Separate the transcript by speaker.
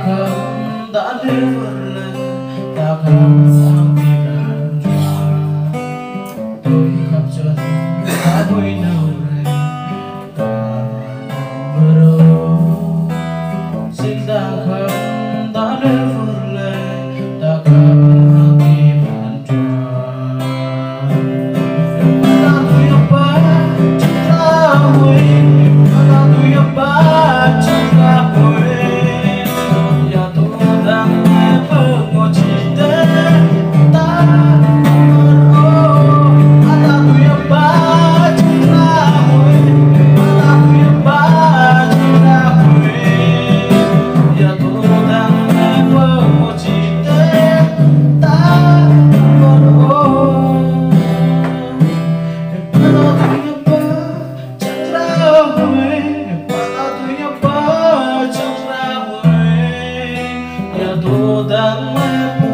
Speaker 1: không đã đến một lần ta không sao kịp làm tôi khắp chân đã vui đâu đây ta vừa đâu xin ta không đã đến một lần ta không kịp làm ta tuy apa cinta gue ta tuy apa cinta gue Toda